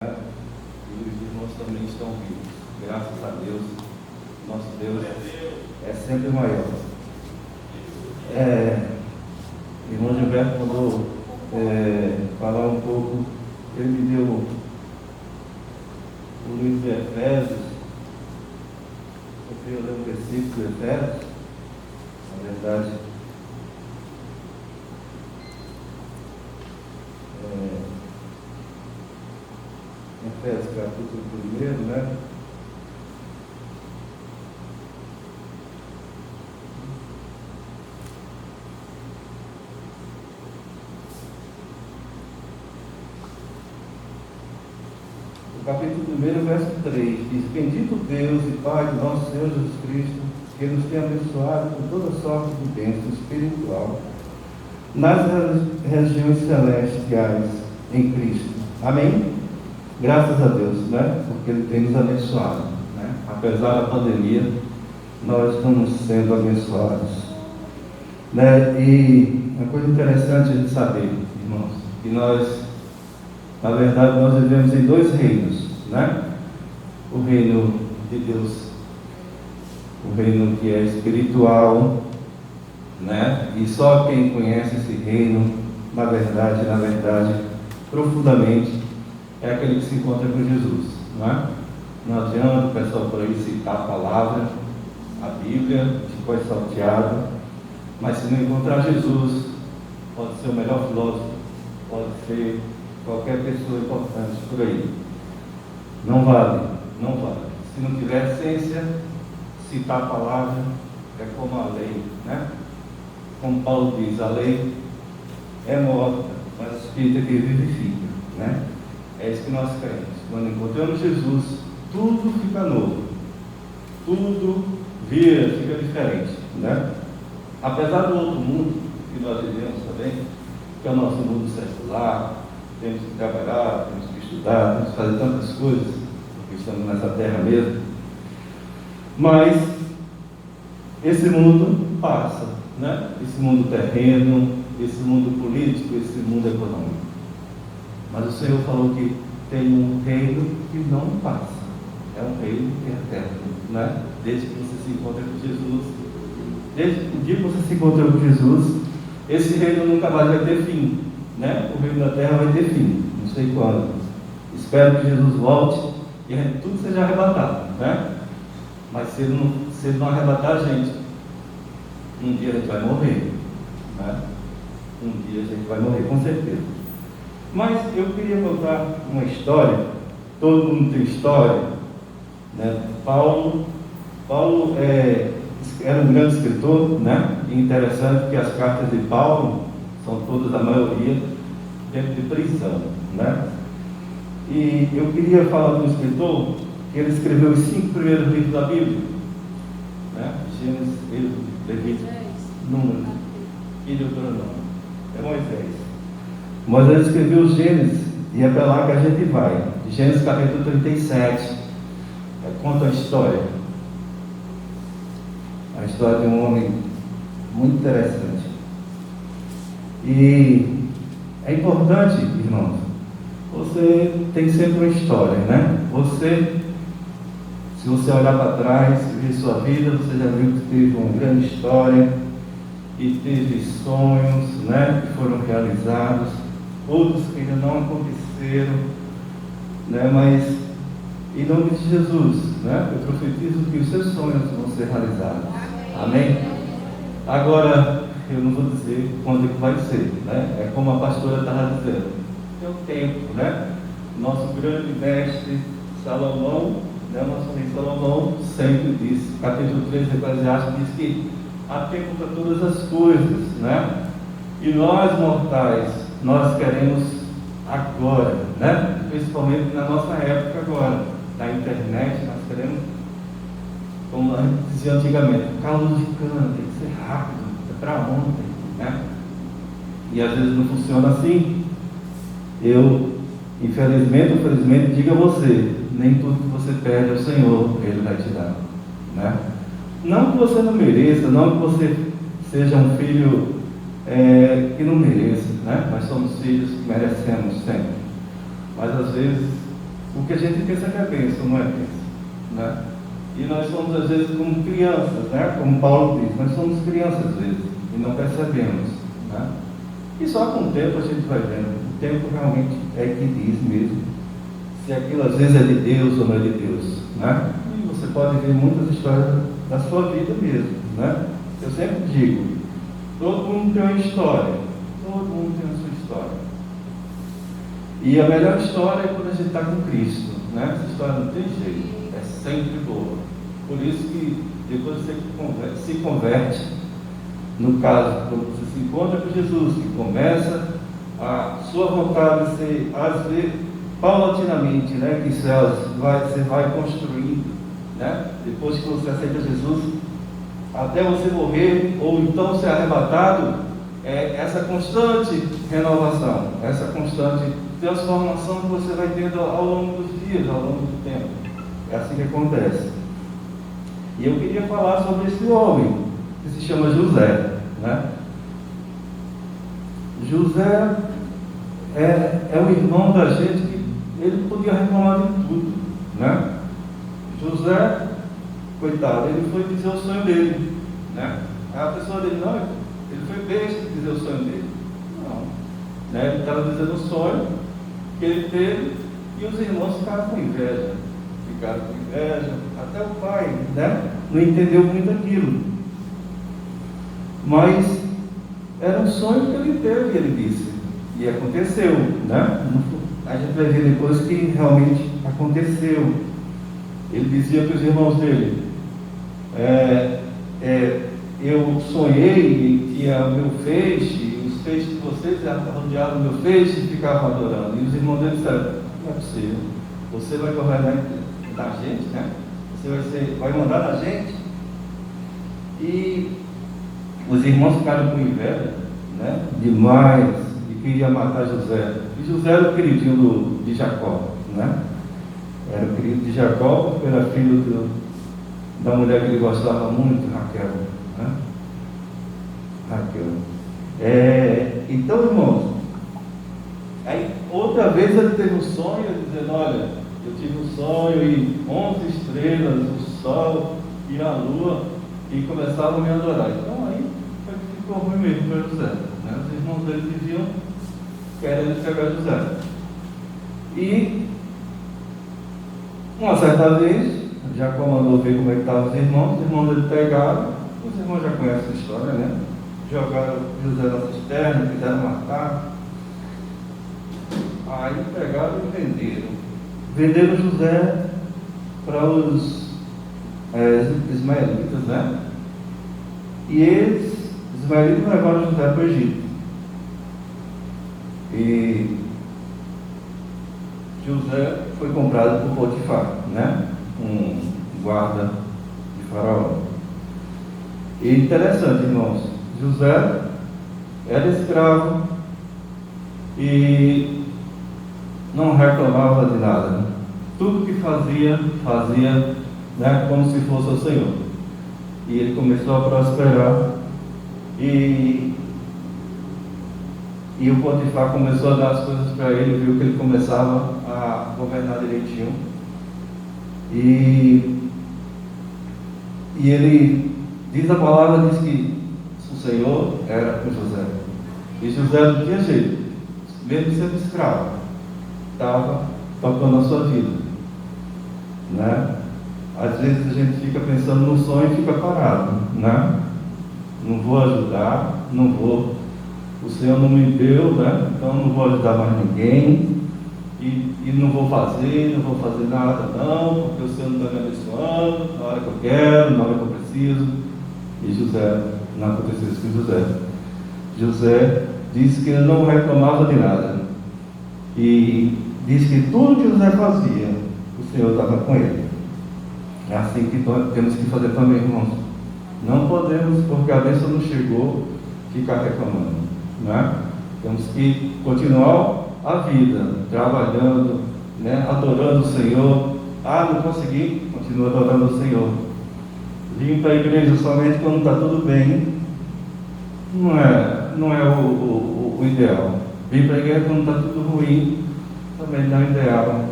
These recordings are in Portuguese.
E os irmãos também estão vivos. Graças a Deus, nosso Deus é sempre maior. Irmão Gilberto mandou falar um pouco. Ele me deu o livro de Efésios. Eu queria ler um versículo de Efésios. Na verdade, Efésios capítulo 1, né? O capítulo 1, verso 3, diz: Bendito Deus e Pai do nosso Senhor Jesus Cristo, que nos tem abençoado com toda sorte de bênção espiritual nas regiões celestiais em Cristo. Amém? Graças a Deus, né? Porque Ele tem nos abençoado, né? Apesar da pandemia, nós estamos sendo abençoados, né? E uma coisa interessante a gente saber, irmãos, que nós, na verdade, nós vivemos em dois reinos, né? O reino de Deus, o reino que é espiritual, né? E só quem conhece esse reino, na verdade, profundamente, é aquele que se encontra com Jesus, não é? Não adianta o pessoal por aí citar a palavra, a Bíblia, ficou salteado, mas se não encontrar Jesus, pode ser o melhor filósofo, pode ser qualquer pessoa importante por aí. Não vale. Se não tiver essência, citar a palavra é como a lei, né? Como Paulo diz, a lei é morta, mas o Espírito é que vivifica, né? É isso que nós queremos. Quando encontramos Jesus, tudo fica novo, tudo fica diferente, né? Apesar do outro mundo que nós vivemos também, que é o nosso mundo secular, temos que trabalhar, temos que estudar, temos que fazer tantas coisas, porque estamos nessa terra mesmo. Mas esse mundo passa, né? Esse mundo terreno, esse mundo político, esse mundo econômico. Mas o Senhor falou que tem um reino que não passa. É um reino que é eterno, né? Desde que você se encontra com Jesus. Desde o dia que você se encontrou com Jesus, esse reino nunca mais vai ter fim, né? O reino da terra vai ter fim, não sei quando. Espero que Jesus volte e tudo seja arrebatado, né? Mas se ele não arrebatar a gente, um dia a gente vai morrer, né? Um dia a gente vai morrer, com certeza. Mas eu queria contar uma história. Todo mundo tem história, né? Paulo era um grande escritor, né? E interessante que as cartas de Paulo são todas, a maioria, dentro de prisão, né? E eu queria falar de um escritor que ele escreveu os 5 primeiros livros da Bíblia, né? Gênesis, Êxodo, Levítico, Números e Deuteronômio. É Moisés. Moisés escreveu os Gênesis e é para lá que a gente vai. Gênesis capítulo 37 conta a história de um homem muito interessante. E é importante, irmãos, você tem sempre uma história, né? Se você olhar para trás, ver sua vida, você já viu que teve uma grande história e teve sonhos, né, que foram realizados, outros que ainda não aconteceram, né? Mas em nome de Jesus, né, eu profetizo que os seus sonhos vão ser realizados. Amém? Agora, eu não vou dizer quando é que vai ser, né? É como a pastora estava dizendo, é o tempo, né? Nosso grande mestre Salomão, né, nosso rei Salomão sempre disse, capítulo 3 de Eclesiastes diz que há tempo para todas as coisas, né? E nós mortais, nós queremos agora, né? Principalmente na nossa época agora, da internet, nós queremos, como a gente dizia antigamente, caldo de cana, tem que ser rápido, é para ontem, né? E às vezes não funciona assim. Eu, infelizmente ou felizmente, digo a você, nem tudo que você pede ao Senhor, Ele vai te dar, né? Não que você não mereça, não que você seja um filho que não mereça, né? Nós somos filhos que merecemos sempre. Mas às vezes Porque a gente pensa que é bênção, não é bênção, né? E nós somos às vezes como crianças, né? Como Paulo diz, nós somos crianças às vezes e não percebemos, né? E só com o tempo a gente vai vendo. O tempo realmente é que diz mesmo se aquilo às vezes é de Deus ou não é de Deus, né? E você pode ver muitas histórias da sua vida mesmo, né? Eu sempre digo, todo mundo tem uma história, todo mundo tem a sua história. E a melhor história é quando a gente está com Cristo, né? Essa história não tem jeito, é sempre boa. Por isso que depois você se converte, no caso, quando você se encontra com Jesus, que começa a sua vontade ser, às vezes, paulatinamente, né? Que você vai construindo, né? Depois que você aceita Jesus, até você morrer, ou então ser arrebatado, é essa constante renovação, essa constante transformação que você vai tendo ao longo dos dias, ao longo do tempo. É assim que acontece. E eu queria falar sobre esse homem, que se chama José, né? José é o irmão da gente que ele podia reclamar de tudo, né? José, coitado, ele foi dizer o sonho dele, né? A pessoa dele, não, ele foi besta de dizer o sonho dele. Não, né? Ele estava dizendo o sonho que ele teve e os irmãos ficaram com inveja, até o pai, né? Não entendeu muito aquilo, mas era um sonho que ele teve, ele disse, e aconteceu, né? A gente vai ver depois que realmente aconteceu. Ele dizia para os irmãos dele, eu sonhei e tinha meu feixe, e os feixes de vocês rodeavam meu feixe e ficavam adorando. E os irmãos dele disseram, não é possível, você vai governar da gente, né? Você vai mandar na gente. E os irmãos ficaram com inveja, né? Demais, e queriam matar José. E José era o queridinho de Jacó, né? Era o querido de Jacó, porque era filho da mulher que ele gostava muito, Raquel, né? Raquel. Então, irmãos, aí outra vez ele teve um sonho, dizendo, olha, eu tive um sonho e 11 estrelas, o sol e a lua, e começavam a me adorar. Então aí foi que ficou ruim mesmo para José, né? Os irmãos dele viviam querendo pegar José. E uma certa vez, Jacó mandou ver como é que estavam os irmãos dele pegaram, os irmãos já conhecem a história, né? Jogaram José na cisterna, quiseram matar. Aí pegaram e venderam. Venderam José para os ismaelitas, né? E eles, os ismaelitas, levaram José para o Egito. E José foi comprado por Potifar, né? Um guarda de Faraó. E interessante, irmãos, José era escravo e não reclamava de nada. Tudo que fazia, né, como se fosse o Senhor. E ele começou a prosperar e o Potifar começou a dar as coisas para ele, viu que ele começava a governar direitinho. E ele diz a palavra, diz que o Senhor era com José. E José não tinha jeito, mesmo sendo escravo, estava tocando a sua vida, né? Às vezes a gente fica pensando no sonho e fica parado, né? Não vou ajudar, não vou, o Senhor não me deu, né? Então não vou ajudar mais ninguém. E não vou fazer nada não, porque o Senhor não está me abençoando na hora que eu quero, na hora que eu preciso. E José, não aconteceu isso com José. José disse que ele não reclamava de nada. E disse que tudo que José fazia, o Senhor estava com ele. É assim que temos que fazer também, irmãos. Não podemos, porque a bênção não chegou, ficar reclamando, né? Temos que continuar a vida, trabalhando, né? Adorando o Senhor. Não consegui, continua adorando o Senhor. Vim para a igreja somente quando está tudo bem, não é o ideal. Vim para a igreja quando está tudo ruim, também não é ideal.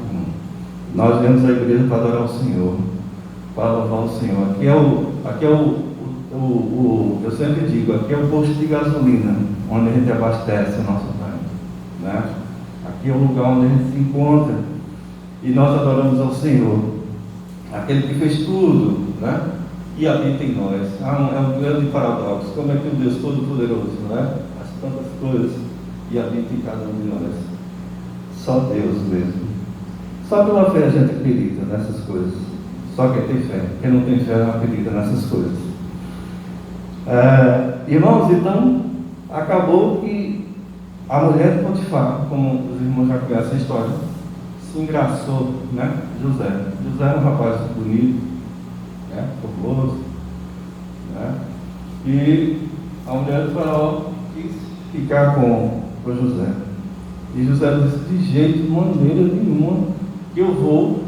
Nós viemos à igreja para adorar o Senhor, para louvar o Senhor. Eu sempre digo, aqui é o posto de gasolina, onde a gente abastece o nosso tanque, né? Aqui é o lugar onde a gente se encontra e nós adoramos ao Senhor, aquele que fez tudo, né? E habita em nós. É um grande paradoxo. Como é que o Deus Todo-Poderoso, né? Faz tantas coisas e habita em cada um de nós. Só Deus mesmo. Só pela fé a gente acredita nessas coisas. Só quem tem fé. Quem não tem fé não acredita nessas coisas. Irmãos, então, acabou que a mulher de Potifar, como os irmãos já conhecem a história, se engraçou, né? José. José era um rapaz bonito, né? Formoso, né? E a mulher do faraó quis ficar com José. E José disse: de jeito, maneira nenhuma que eu vou,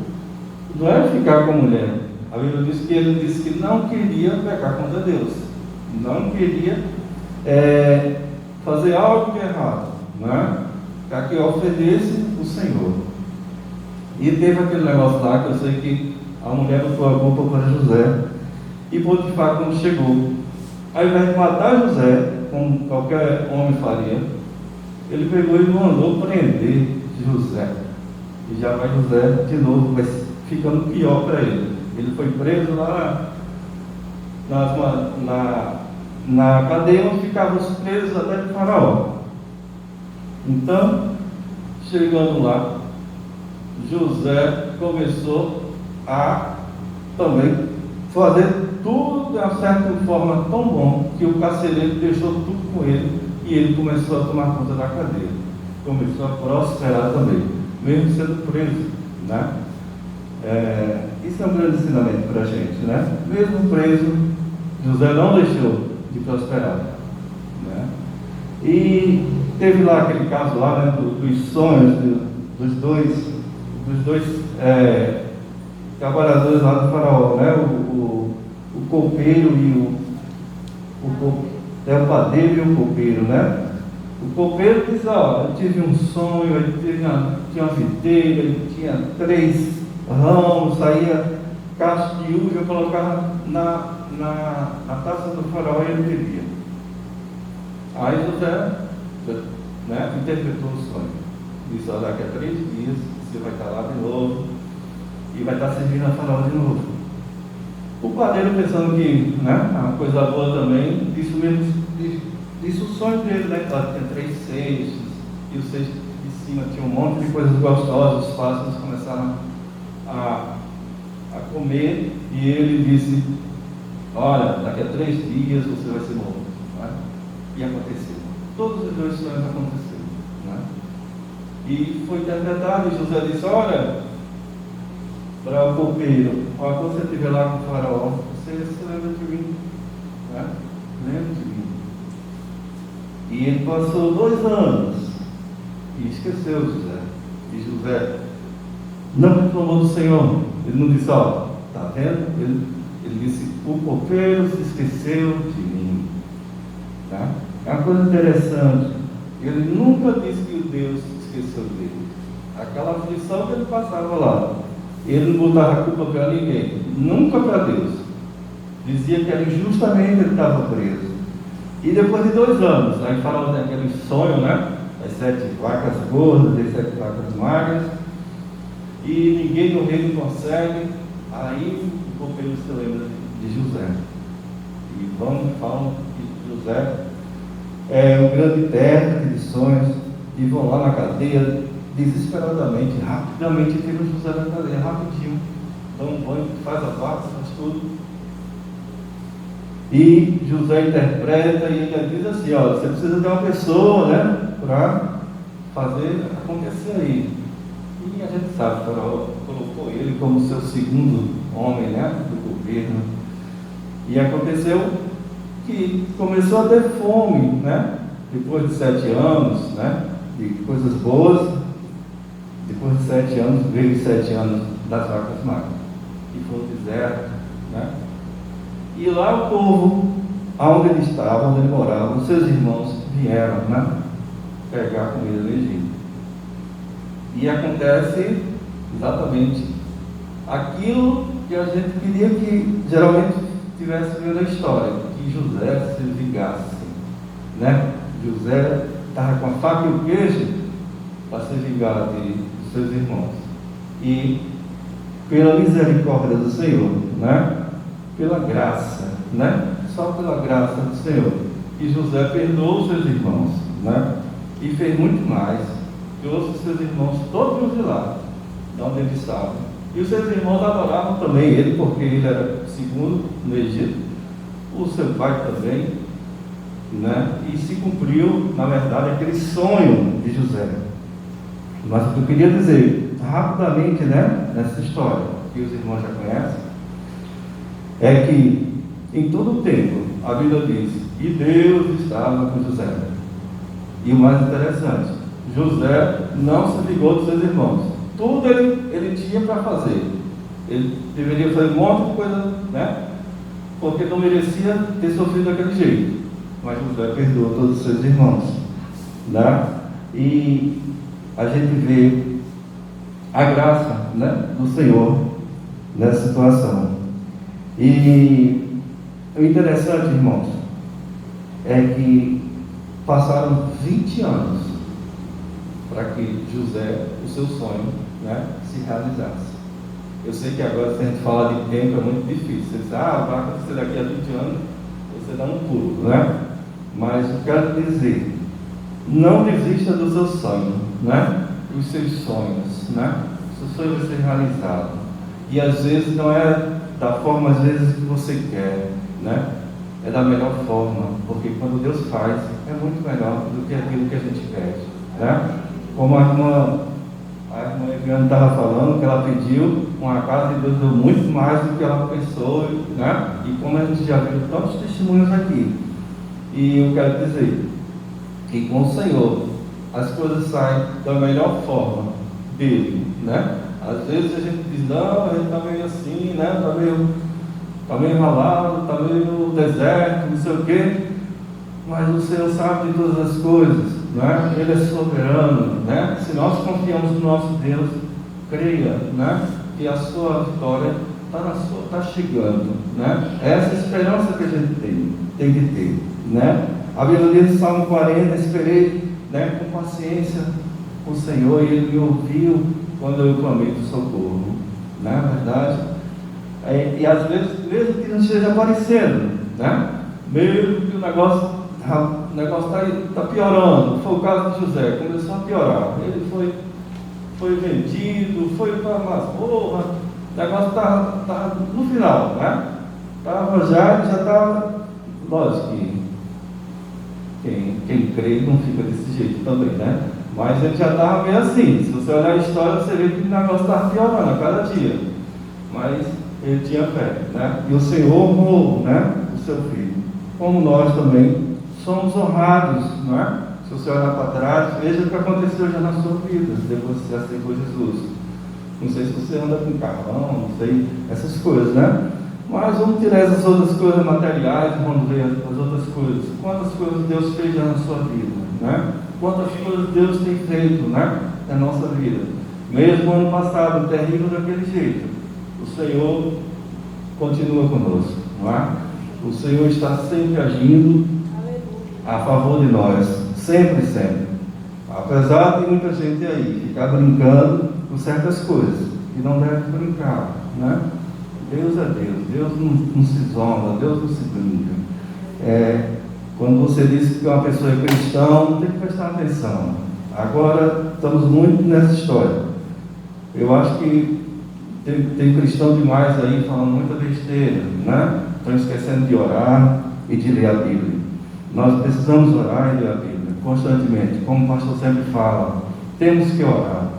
não é ficar com a mulher. A Bíblia diz que ele disse que não queria pecar contra Deus, não queria fazer algo de errado, né? Para que ofendesse o Senhor. E teve aquele negócio lá que eu sei que a mulher botou a culpa para José. E Potifar, quando chegou, ao invés de matar José, como qualquer homem faria, ele pegou e mandou prender José. E já vai José de novo, vai ficando pior para ele. Ele foi preso lá na cadeia onde ficavam os presos até de Faraó. Então, chegando lá, José começou a também fazer tudo de uma certa forma tão bom que o carcereiro deixou tudo com ele e ele começou a tomar conta da cadeia. Começou a prosperar também, mesmo sendo preso, né? Isso é um grande ensinamento para a gente, né? Mesmo preso, José não deixou de prosperar, né? E teve lá aquele caso lá, né, dos sonhos dos dois trabalhadores lá do faraó, né? O copeiro e o padeiro e o copeiro, né? O copeiro disse: ó, eu tive um sonho, ele tinha uma videira, ele tinha 3 ramos, saía cacho de uva, eu colocava na taça do faraó e ele bebia. Aí José, né, interpretou o sonho. Disse: ó, daqui a 3 dias você vai estar lá de novo e vai estar servindo a faraó de novo. O padeiro, pensando que, né, uma coisa boa também, disse o sonho dele, né? Claro, tinha 3 cestos, e o cesto de cima tinha um monte de coisas gostosas, os pássaros começaram a comer, e ele disse: olha, daqui a 3 dias você vai ser morto, né? E aconteceu. Todos os 2 sonhos aconteceram, né? E foi interpretado, e José disse: olha, para o copeiro, quando você estiver lá com o faraó, você lembra de mim, né? Lembra de mim. E ele passou 2 anos e esqueceu José. E José não reclamou do Senhor. Ele não disse: ó, está vendo? Ele disse: o copeiro se esqueceu de mim, tá? É uma coisa interessante. Ele nunca disse que o Deus se esqueceu dele. Aquela aflição que ele passava lá, ele não botava a culpa para ninguém, nunca para Deus. Dizia que era injustamente ele estava preso. E depois de 2 anos, aí falava daquele sonho, né? As 7 vacas gordas, as 7 vacas magras, e ninguém no reino consegue. Aí o copeiro se lembra de José. E falam que José é um grande intérprete de sonhos, e vão lá na cadeia, desesperadamente, rapidamente tiram José da cadeia, rapidinho, dão um banho, faz a vaca, faz tudo. E José interpreta e ele diz assim: ó, você precisa de uma pessoa, né, para fazer acontecer aí. E a gente sabe, o faraó colocou ele como seu segundo homem, né, do governo. E aconteceu que começou a ter fome, né, depois de 7 anos, né, de coisas boas. Depois de 7 anos, veio os 7 anos das vacas magras, e foi o deserto, né? E lá o povo, onde ele estava, onde ele morava, os seus irmãos vieram, né, pegar comida do Egito. E acontece exatamente aquilo que a gente queria que geralmente tivesse vindo a história, que José se vingasse, né? José estava com a faca e o queijo para se vingar de seus irmãos. E pela misericórdia do Senhor, né? Pela graça, né? Só pela graça do Senhor, que José perdoou seus irmãos, né? E fez muito mais. Trouxe seus irmãos todos de lá, de onde eles estavam. E os seus irmãos adoravam também ele, porque ele era segundo no Egito, o seu pai também, né? E se cumpriu, na verdade, aquele sonho de José. Mas o que eu queria dizer, rapidamente, né, nessa história, que os irmãos já conhecem, é que em todo o tempo a Bíblia diz, e Deus estava com José. E o mais interessante, José não se ligou dos seus irmãos. Tudo ele tinha para fazer. Ele deveria fazer um monte de coisa, né? Porque não merecia ter sofrido daquele jeito. Mas José perdoou todos os seus irmãos, né? E a gente vê a graça, né, do Senhor nessa situação. E o interessante, irmãos, é que passaram 20 anos para que José, o seu sonho, né, se realizasse. Eu sei que agora, se a gente fala de tempo, é muito difícil. Você diz, vai acontecer daqui a 20 anos, você dá um pulo, né? Mas eu quero dizer, não desista do seu sonho, né? Os seus sonhos, né? O seu sonho vai ser realizado. E às vezes não é da forma, às vezes, que você quer, né? É da melhor forma, porque quando Deus faz, é muito melhor do que aquilo que a gente pede, né? Como a irmã Eviane estava falando, que ela pediu uma casa e Deus deu muito mais do que ela pensou, né? E como a gente já viu tantos testemunhos aqui. E eu quero dizer que com o Senhor as coisas saem da melhor forma dele, né? Às vezes a gente diz, não, a gente está meio assim, né? Está meio enrolado, está meio no deserto, não sei o quê. Mas o Senhor sabe de todas as coisas, né? Ele é soberano, né? Se nós confiamos no nosso Deus, creia, né? Que a sua vitória está chegando, né? É essa esperança que a gente tem que ter, né? A Bíblia diz no Salmo 40, esperei, né, com paciência o Senhor, e Ele me ouviu quando eu clamei do socorro, não é verdade? E às vezes, mesmo que não esteja aparecendo, né? Mesmo que o negócio está piorando, foi o caso de José, começou a piorar, ele foi vendido, foi para a masmorra, o negócio está no final, né? Estava já estava, lógico que quem crê não fica desse jeito também, né? Mas ele já estava meio assim. Se você olhar a história, você vê que o negócio estava piorando a cada dia. Mas ele tinha fé, né? E o Senhor honrou, né, o seu filho. Como nós também somos honrados, não é? Se você olhar para trás, veja o que aconteceu já na sua vida, depois que você aceitou Jesus. Não sei se você anda com carrão, não sei, essas coisas, né? Mas vamos tirar essas outras coisas materiais e vamos ver as outras coisas. Quantas coisas Deus fez já na sua vida, né? Quantas coisas Deus tem feito, né, na nossa vida. Mesmo ano passado, terrível daquele jeito, o Senhor continua conosco, não é? O Senhor está sempre agindo a favor de nós, sempre, sempre. Apesar de muita gente aí ficar brincando com certas coisas, que não deve brincar, né? Deus é Deus, Deus não se zomba, Deus não se brinca. Quando você diz que uma pessoa é cristão, tem que prestar atenção. Agora, estamos muito nessa história. Eu acho que tem cristão demais aí falando muita besteira, né? Estão esquecendo de orar e de ler a Bíblia. Nós precisamos orar e ler a Bíblia constantemente, como o pastor sempre fala. Temos que orar.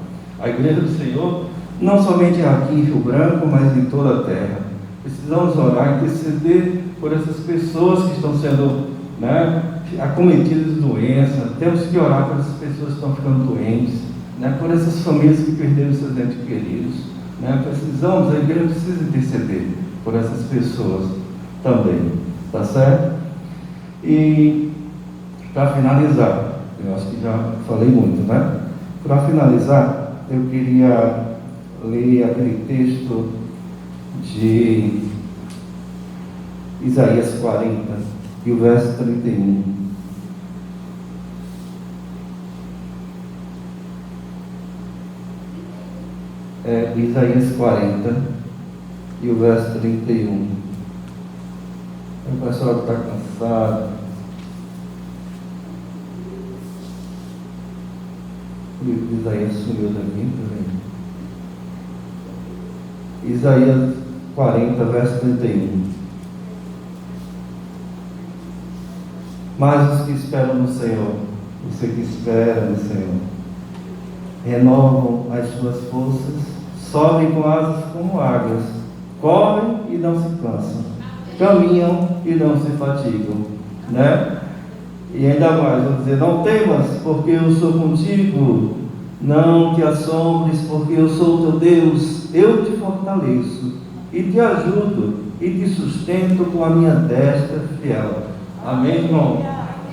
A igreja do Senhor, não somente aqui em Rio Branco, mas em toda a terra. Precisamos orar e interceder por essas pessoas que estão sendo, né, acometidas de doença. Temos que orar por essas pessoas que estão ficando doentes, né, por essas famílias que perderam seus entes queridos, né. A igreja precisa interceder por essas pessoas também, tá certo? E para finalizar, eu acho que já falei muito, né? Para finalizar, eu queria ler aquele texto de Isaías 40 e o verso 31. Isaías 40 e o verso 31. O pessoal está cansado. O livro de Isaías sumiu daqui também. Isaías 40, verso 31. Mas os que esperam no Senhor, você que espera no Senhor, renovam as suas forças, sobem com asas como águias, correm e não se cansam, caminham e não se fatigam, né? E ainda mais, vou dizer, não temas, porque eu sou contigo, não te assombres, porque eu sou teu Deus, eu te fortaleço, e te ajudo, e te sustento com a minha destra fiel. Amém, irmão?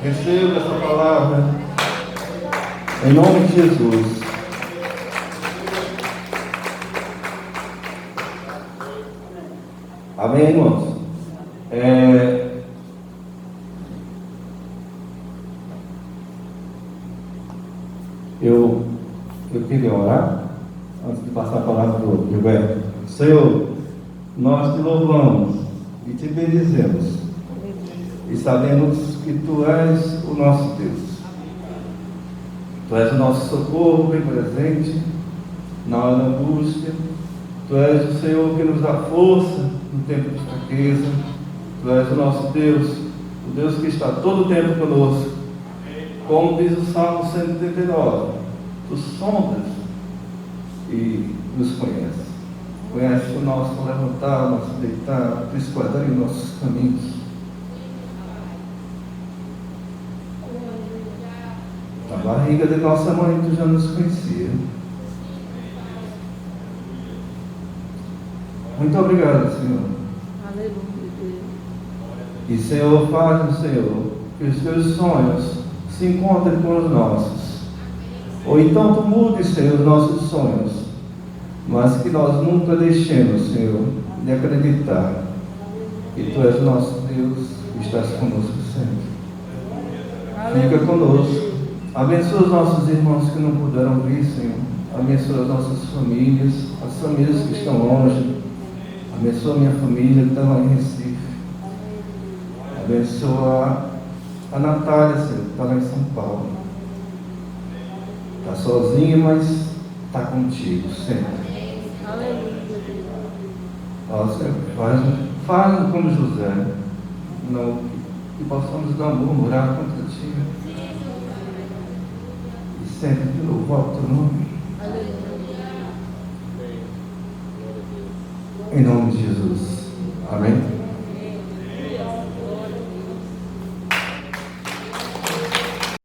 Receba essa palavra, em nome de Jesus. Amém, irmãos? Eu queria orar, antes de passar a palavra para o Gilberto. Senhor, nós te louvamos e te bendizemos, e sabemos que Tu és o nosso Deus. Tu és o nosso socorro bem presente na hora da angústia. Tu és o Senhor que nos dá força no tempo de fraqueza. Tu és o nosso Deus, o Deus que está todo o tempo conosco. Como diz o Salmo 139, Tu sondas e nos conheces. Conheces o nosso levantar, o nosso deitar, Tu esquadrinhas os nossos caminhos. Na barriga de nossa mãe Tu já nos conhecia. Muito obrigado, Senhor. Aleluia. E, Senhor, faz, Senhor, que os Teus sonhos se encontrem com os nossos. Ou então Tu mudes, Senhor, os nossos sonhos, mas que nós nunca deixemos, Senhor, de acreditar que Tu és o nosso Deus e estás conosco sempre. Fica conosco. Abençoa os nossos irmãos que não puderam vir, Senhor. Abençoa as nossas famílias, as famílias que estão longe. Abençoa a minha família que está lá em Recife. Abençoa a Natália, Senhor, que está lá em São Paulo. Está sozinha, mas está contigo sempre. Aleluia. Ó, Senhor, faz como José. Não, que possamos não murmurar contra Ti. E sempre de louvar o Teu nome. Aleluia. Em nome de Jesus.